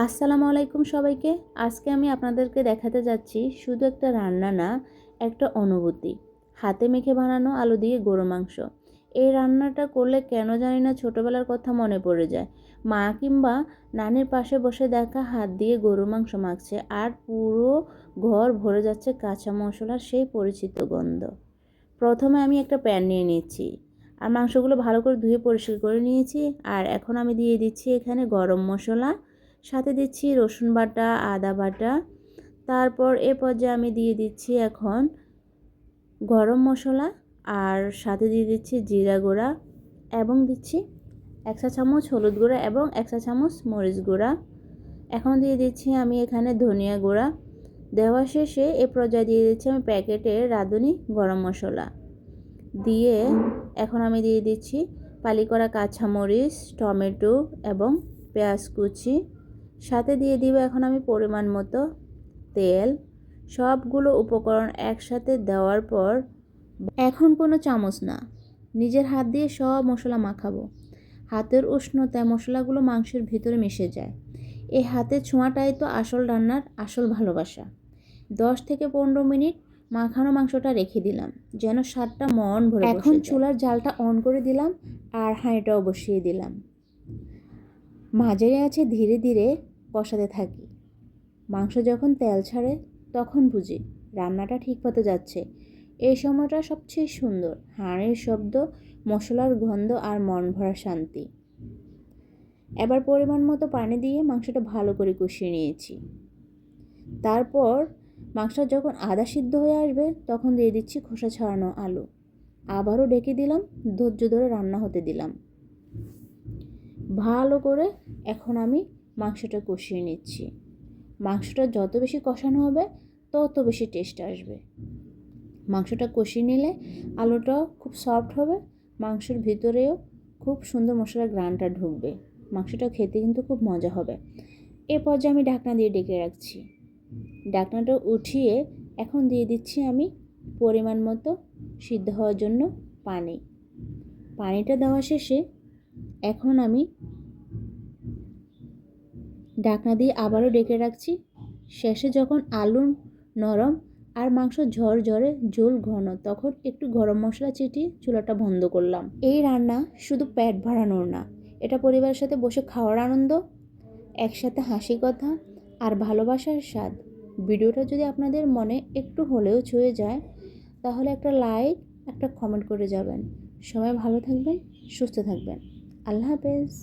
আসসালামু আলাইকুম সবাইকে। আজকে আমি আপনাদেরকে দেখাতে যাচ্ছি শুধু একটা রান্না না, একটা অনুভূতি। হাতে মেখে বানানো আলু দিয়ে গরু মাংস। এই রান্নাটা করলে কেন জানি না ছোটোবেলার কথা মনে পড়ে যায়। মা কিংবা নানির পাশে বসে দেখা হাত দিয়ে গরু মাংস মাখছে আর পুরো ঘর ভরে যাচ্ছে কাঁচা মশলার সেই পরিচিত গন্ধ। প্রথমে আমি একটা প্যান নিয়ে নিচ্ছি আর মাংসগুলো ভালো করে ধুয়ে পরিষ্কার করে নিয়েছি। আর এখন আমি দিয়ে দিচ্ছি এখানে গরম মশলা, সাথে দিচ্ছি রসুন বাটা, আদা বাটা। তারপর এ পর্যায়ে আমি দিয়ে দিচ্ছি এখন গরম মশলা আর সাথে দিয়ে দিচ্ছি জিরা গুঁড়া এবং দিচ্ছি 1 চা চামচ হলুদ গুঁড়া এবং 1 চা চামচ মরিচ গুঁড়া। এখন দিয়ে দিচ্ছি আমি এখানে ধনিয়া গুঁড়া। দেওয়া শেষে এ পর্যায়ে দিয়ে দিচ্ছি আমি প্যাকেটের রাঁধুনি গরম মশলা দিয়ে এখন আমি দিয়ে দিচ্ছি ফালি করা কাঁচামরিচ, টমেটো এবং পেঁয়াজ কুচি। সাথে দিয়ে দিব এখন আমি পরিমাণ মতো তেল। সবগুলো উপকরণ একসাথে দেওয়ার পর এখন কোনো চামচ না, নিজের হাত দিয়ে সব মশলা মাখাবো। হাতের উষ্ণতায় মশলাগুলো মাংসের ভিতরে মিশে যায়। এই হাতের ছোঁয়াটাই তো আসল রান্নার আসল ভালোবাসা। 10 থেকে 15 মিনিট মাখানো মাংসটা রেখে দিলাম যেন স্বাদটা মন ভরে বসে যায়। এখন চুলার জালটা অন করে দিলাম আর হাঁড়িটাও বসিয়ে দিলাম। মাঝারি আছে ধীরে ধীরে কষাতে থাকি। মাংস যখন তেল ছাড়ে তখন বুঝি রান্নাটা ঠিক পথে যাচ্ছে। এই সময়টা সবচেয়ে সুন্দর, হাঁড়ির শব্দ, মশলার গন্ধ আর মন ভরা শান্তি। এবার পরিমাণ মতো পানি দিয়ে মাংসটা ভালো করে কষিয়ে নিয়েছি। তারপর মাংসটা যখন আধা সিদ্ধ হয়ে আসবে তখন দিয়ে দিচ্ছি খোসা ছাড়ানো আলু। আবারও ডেকে দিলাম, ধৈর্য ধরে রান্না হতে দিলাম। ভালো করে এখন আমি মাংসটা কষিয়ে নিচ্ছি। মাংসটা যত বেশি কষানো হবে তত বেশি টেস্ট আসবে। মাংসটা কষিয়ে নিলে আলুটাও খুব সফট হবে, মাংসের ভিতরেও খুব সুন্দর মশলার ঘ্রাণটা ঢুকবে। মাংসটা খেতে কিন্তু খুব মজা হবে। এ পর্যায়ে আমি ঢাকনা দিয়ে ডেকে রাখছি। ঢাকনাটা উঠিয়ে এখন দিয়ে দিচ্ছি আমি পরিমাণ মতো সিদ্ধ হওয়ার জন্য পানি। পানিটা দেওয়া শেষে এখন আমি ঢাকনা দিয়ে আবারও ডেকে রাখছি। শেষে যখন আলু নরম আর মাংস ঝরঝরে ঝোল ঘন তখন একটু গরম মশলা ছিটিয়ে চুলাটা বন্ধ করলাম। এই রান্না শুধু পেট ভরানোর না, এটা পরিবারের সাথে বসে খাওয়ার আনন্দ, একসাথে হাসি কথা আর ভালোবাসার স্বাদ। ভিডিওটা যদি আপনাদের মনে একটু হলেও ছুঁয়ে যায় তাহলে একটা লাইক, একটা কমেন্ট করে যাবেন। সবাই ভালো থাকবেন, সুস্থ থাকবেন। আল্লাহ হাফেজ।